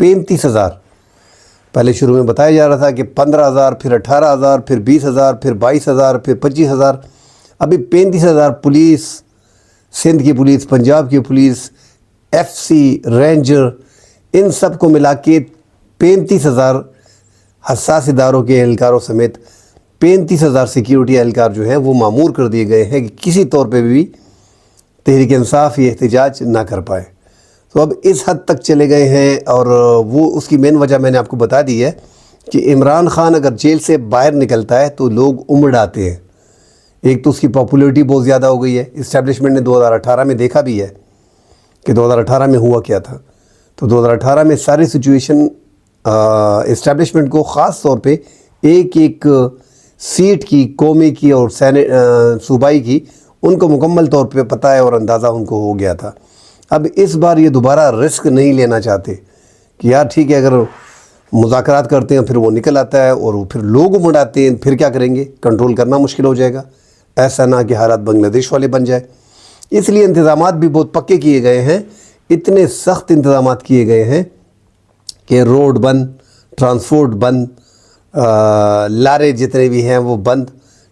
35,000 پہلے شروع میں بتایا جا رہا تھا کہ 15,000، پھر 18,000، پھر 20,000، پھر 22,000، پھر 25,000، ابھی 35,000 پولیس، سندھ کی پولیس، پنجاب کی پولیس، FC، رینجر، ان سب کو ملا کے 35,000 حساس اداروں کے اہلکاروں سمیت 35,000 سیکیورٹی اہلکار جو ہیں وہ مامور کر دیے گئے ہیں کہ کسی طور پہ بھی تحریک انصاف یہ احتجاج نہ کر پائے۔ تو اب اس حد تک چلے گئے ہیں، اور وہ اس کی مین وجہ میں نے آپ کو بتا دی ہے کہ عمران خان اگر جیل سے باہر نکلتا ہے تو لوگ امڑ آتے ہیں۔ ایک تو اس کی پاپولیرٹی بہت زیادہ ہو گئی ہے، اسٹیبلشمنٹ نے 2018 میں دیکھا بھی ہے کہ 2018 میں ہوا کیا تھا۔ تو 2018 میں ساری سچویشن اسٹیبلشمنٹ کو خاص طور پہ ایک ایک سیٹ کی، قومی کی اور صوبائی کی، ان کو مکمل طور پہ پتہ ہے اور اندازہ ان کو ہو گیا تھا۔ اب اس بار یہ دوبارہ رسک نہیں لینا چاہتے کہ یار ٹھیک ہے اگر مذاکرات کرتے ہیں پھر وہ نکل آتا ہے اور پھر لوگ مڑاتے ہیں، پھر کیا کریں گے؟ کنٹرول کرنا مشکل ہو جائے گا، ایسا نہ کہ حالات بنگلہ دیش والے بن جائے۔ اس لیے انتظامات بھی بہت پکے کیے گئے ہیں، اتنے سخت انتظامات کیے گئے ہیں کہ روڈ بند، ٹرانسپورٹ بند، لارے جتنے بھی ہیں وہ بند،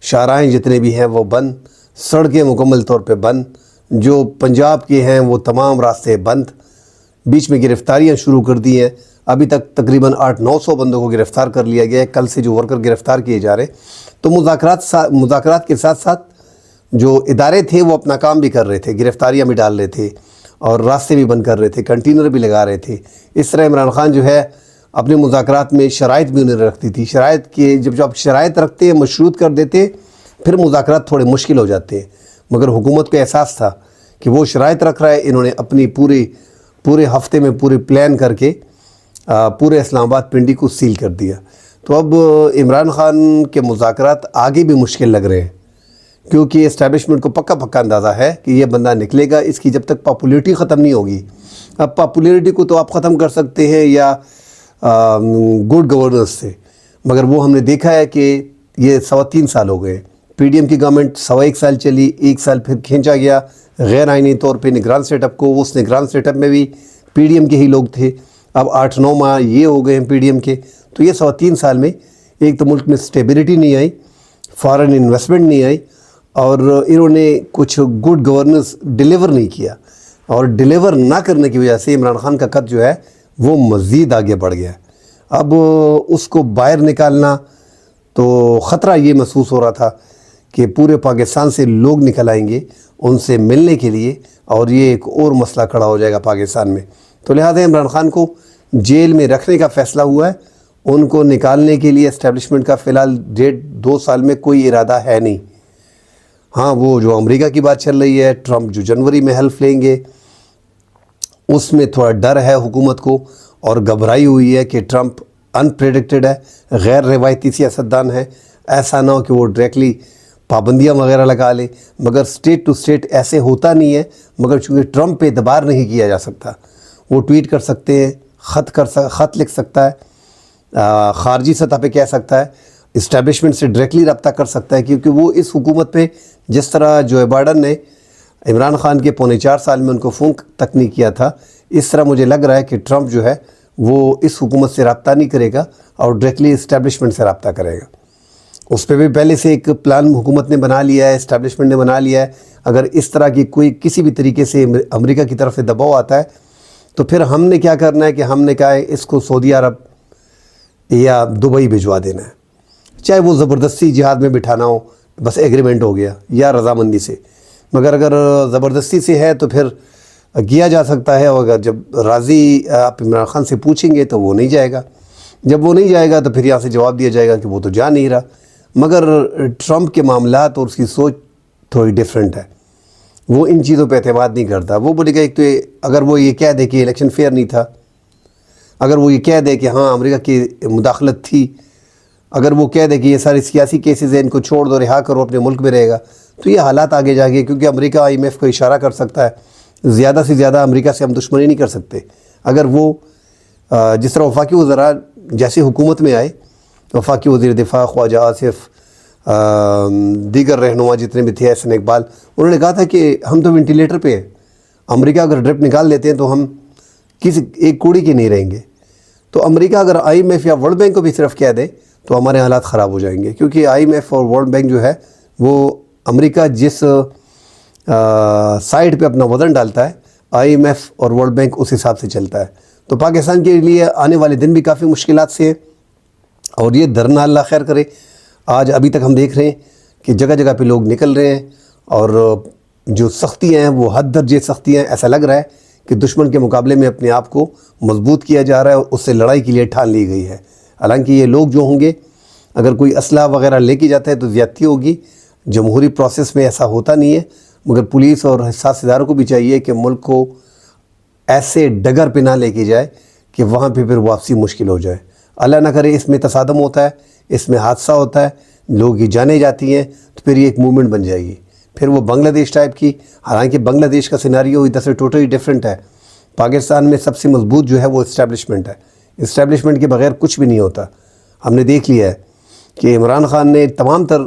شاہراہیں جتنے بھی ہیں وہ بند، سڑکیں مکمل طور پہ بند، جو پنجاب کے ہیں وہ تمام راستے بند، بیچ میں گرفتاریاں شروع کر دی ہیں۔ ابھی تک تقریباً 800-900 بندوں کو گرفتار کر لیا گیا ہے، کل سے جو ورکر گرفتار کیے جا رہے۔ تو مذاکرات کے ساتھ ساتھ جو ادارے تھے وہ اپنا کام بھی کر رہے تھے، گرفتاریاں بھی ڈال رہے تھے اور راستے بھی بند کر رہے تھے، کنٹینر بھی لگا رہے تھے۔ اس طرح عمران خان جو ہے اپنے مذاکرات میں شرائط بھی انہیں رکھتی تھی، شرائط کے جب آپ شرائط رکھتے ہیں، مشروط کر دیتے، پھر مذاکرات تھوڑے مشکل ہو جاتے ہیں۔ مگر حکومت کو احساس تھا کہ وہ شرائط رکھ رہا ہے، انہوں نے اپنی پورے ہفتے میں پورے پلان کر کے پورے اسلام آباد پنڈی کو سیل کر دیا۔ تو اب عمران خان کے مذاکرات آگے بھی مشکل لگ رہے ہیں، کیونکہ اسٹیبلشمنٹ کو پکا اندازہ ہے کہ یہ بندہ نکلے گا، اس کی جب تک پاپولیرٹی ختم نہیں ہوگی۔ اب پاپولیرٹی کو تو آپ ختم کر سکتے ہیں یا گڈ گورننس سے، مگر وہ ہم نے دیکھا ہے کہ یہ 3.25 سال ہو گئے۔ PDM کی گورنمنٹ 1.25 سال چلی، 1 سال پھر کھینچا گیا غیر آئینی طور پہ نگران سیٹ اپ کو، اس نگران سیٹ اپ میں بھی PDM کے ہی لوگ تھے۔ اب 8-9 ماہ یہ ہو گئے ہیں PDM کے۔ تو یہ 3.25 سال میں ایک تو ملک میں سٹیبلٹی نہیں آئی، فارن انویسٹمنٹ نہیں آئی، اور انہوں نے کچھ گڈ گورننس ڈیلیور نہیں کیا، اور ڈیلیور نہ کرنے کی وجہ سے عمران خان کا قد جو ہے وہ مزید آگے بڑھ گیا۔ اب اس کو باہر نکالنا تو خطرہ یہ محسوس ہو رہا تھا کہ پورے پاکستان سے لوگ نکل آئیں گے ان سے ملنے کے لیے، اور یہ ایک اور مسئلہ کھڑا ہو جائے گا پاکستان میں۔ تو لہٰذا عمران خان کو جیل میں رکھنے کا فیصلہ ہوا ہے، ان کو نکالنے کے لیے اسٹیبلشمنٹ کا فی الحال 1.5-2 سال میں کوئی ارادہ ہے نہیں۔ ہاں، وہ جو امریکہ کی بات چل رہی ہے، ٹرمپ جو جنوری میں حلف لیں گے، اس میں تھوڑا ڈر ہے حکومت کو، اور گھبرائی ہوئی ہے کہ ٹرمپ انپریڈکٹڈ ہے، غیر روایتی سیاستدان ہے، ایسا نہ ہو کہ وہ ڈائریکٹلی پابندیاں وغیرہ لگا لے۔ مگر سٹیٹ ٹو سٹیٹ ایسے ہوتا نہیں ہے، مگر چونکہ ٹرمپ پہ اعتبار نہیں کیا جا سکتا، وہ ٹویٹ کر سکتے ہیں، خط لکھ سکتا ہے، خارجی سطح پہ کہہ سکتا ہے، اسٹیبلشمنٹ سے ڈائریکٹلی رابطہ کر سکتا ہے، کیونکہ وہ اس حکومت پہ جس طرح جو بائیڈن نے عمران خان کے 4.25 سال میں ان کو فون تک نہیں کیا تھا، اس طرح مجھے لگ رہا ہے کہ ٹرمپ جو ہے وہ اس حکومت سے رابطہ نہیں کرے گا اور ڈائریکٹلی اسٹیبلشمنٹ سے رابطہ کرے گا۔ اس پہ بھی پہلے سے ایک پلان حکومت نے بنا لیا ہے، اسٹیبلشمنٹ نے بنا لیا ہے۔ اگر اس طرح کی کوئی کسی بھی طریقے سے امریکہ کی طرف سے دباؤ آتا ہے تو پھر ہم نے کیا کرنا ہے کہ ہم نے کہا ہے اس کو سعودی عرب یا دبئی بھجوا دینا ہے، چاہے وہ زبردستی جہاد میں بٹھانا ہو، بس ایگریمنٹ ہو گیا، یا رضامندی سے۔ مگر اگر زبردستی سے ہے تو پھر کیا جا سکتا ہے، اور اگر جب راضی آپ عمران خان سے پوچھیں گے تو وہ نہیں جائے گا، جب وہ نہیں جائے گا تو پھر یہاں سے جواب دیا جائے گا کہ وہ تو جا نہیں رہا۔ مگر ٹرمپ کے معاملات اور اس کی سوچ تھوڑی ڈیفرنٹ ہے، وہ ان چیزوں پہ اعتماد نہیں کرتا۔ وہ بولے گا ایک تو اگر وہ یہ کہہ دے کہ الیکشن فیئر نہیں تھا، اگر وہ یہ کہہ دے کہ ہاں امریکہ کی مداخلت تھی، اگر وہ کہہ دے کہ یہ سارے سیاسی کیسز ہیں ان کو چھوڑ دو، رہا کرو، اپنے ملک میں رہے گا، تو یہ حالات آگے جا کے، کیونکہ امریکہ IMF کو اشارہ کر سکتا ہے، زیادہ سے زیادہ امریکہ سے ہم دشمنی نہیں کر سکتے۔ اگر وہ جس طرح وفاقی وزراء جیسے حکومت میں آئے، وفاقی وزیر دفاع خواجہ آصف، دیگر رہنما جتنے بھی تھے، احسن اقبال، انہوں نے کہا تھا کہ ہم تو وینٹیلیٹر پہ ہیں، امریکہ اگر ڈرپ نکال لیتے ہیں تو ہم کسی ایک کوڑی کے نہیں رہیں گے۔ تو امریکہ اگر IMF یا ورلڈ بینک کو بھی صرف کہہ دے تو ہمارے حالات خراب ہو جائیں گے، کیونکہ IMF اور ورلڈ بینک جو ہے وہ امریکہ جس سائٹ پہ اپنا وزن ڈالتا ہے IMF اور ورلڈ بینک اس حساب سے چلتا ہے۔ تو پاکستان کے لیے آنے والے دن بھی کافی مشکلات سے ہیں، اور یہ دھرنا اللہ خیر کرے۔ آج ابھی تک ہم دیکھ رہے ہیں کہ جگہ جگہ پہ لوگ نکل رہے ہیں، اور جو سختیاں ہیں وہ حد درجے سختیاں ہیں۔ ایسا لگ رہا ہے کہ دشمن کے مقابلے میں اپنے آپ کو مضبوط کیا جا رہا ہے، اور اس سے لڑائی کے لیے ٹھان لی گئی ہے۔ حالانکہ یہ لوگ جو ہوں گے اگر کوئی اسلحہ وغیرہ لے کے جاتا ہے تو زیادتی ہوگی، جمہوری پروسیس میں ایسا ہوتا نہیں ہے، مگر پولیس اور حساس اداروں کو بھی چاہیے کہ ملک کو ایسے ڈگر پہ نہ لے کے جائے کہ وہاں پہ پھر واپسی مشکل ہو جائے۔ اللہ نہ کرے اس میں تصادم ہوتا ہے، اس میں حادثہ ہوتا ہے، لوگ کی جانیں جاتی ہیں، تو پھر یہ ایک موومنٹ بن جائے گی، پھر وہ بنگلہ دیش ٹائپ کی۔ حالانکہ بنگلہ دیش کا سیناریو ادھر سے ٹوٹلی ڈیفرنٹ ہے۔ پاکستان میں سب سے مضبوط جو ہے وہ اسٹیبلشمنٹ ہے، اسٹیبلشمنٹ کے بغیر کچھ بھی نہیں ہوتا۔ ہم نے دیکھ لیا ہے کہ عمران خان نے تمام تر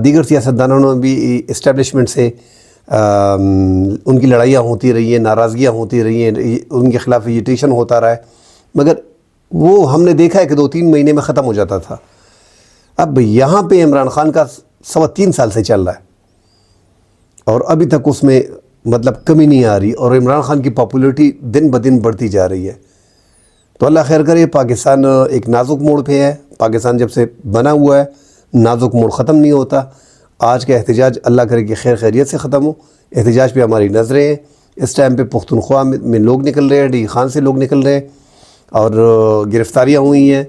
دیگر سیاستدانوں نے بھی اسٹیبلشمنٹ سے ان کی لڑائیاں ہوتی رہی ہیں، ناراضگیاں ہوتی رہی ہیں، ان کے خلاف ایجیٹیشن ہوتا رہا ہے، مگر وہ ہم نے دیکھا ہے کہ 2-3 مہینے میں ختم ہو جاتا تھا۔ اب یہاں پہ عمران خان کا 3.25 سال سے چل رہا ہے، اور ابھی تک اس میں مطلب کمی نہیں آ رہی، اور عمران خان کی پاپولیٹی دن بدن بڑھتی جا رہی ہے۔ تو اللہ خیر کرے۔ پاکستان ایک نازک موڑ پہ ہے، پاکستان جب سے بنا ہوا ہے نازک موڑ ختم نہیں ہوتا۔ آج کا احتجاج اللہ کرے کہ خیر خیریت سے ختم ہو۔ احتجاج پہ ہماری نظریں ہیں، اس ٹائم پہ پختونخوا میں لوگ نکل رہے ہیں، ڈی خان سے لوگ نکل رہے ہیں، اور گرفتاریاں ہوئی ہیں۔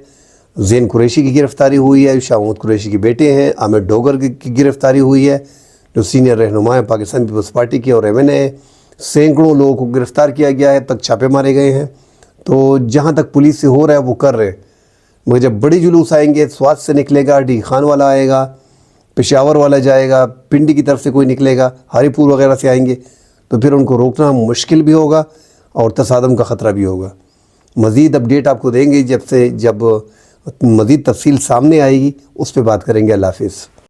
زین قریشی کی گرفتاری ہوئی ہے، شاہ محمود قریشی کے بیٹے ہیں، عامر ڈوگر کی گرفتاری ہوئی ہے جو سینئر رہنما ہیں پاکستان پیپلز پارٹی کے اور MNA ہیں۔ سینکڑوں لوگوں کو گرفتار کیا گیا ہے، تک چھاپے مارے گئے ہیں۔ تو جہاں تک پولیس سے ہو رہا ہے وہ کر رہے ہیں، مگر جب بڑی جلوس آئیں گے، سوات سے نکلے گا، ڈی خان والا آئے گا، پشاور والا جائے گا، پنڈی کی طرف سے کوئی نکلے گا، ہری پور وغیرہ سے آئیں گے، تو پھر ان کو روکنا مشکل بھی ہوگا اور تصادم کا خطرہ بھی ہوگا۔ مزید اپڈیٹ آپ کو دیں گے جب مزید تفصیل سامنے آئے گی، اس پہ بات کریں گے۔ اللہ حافظ۔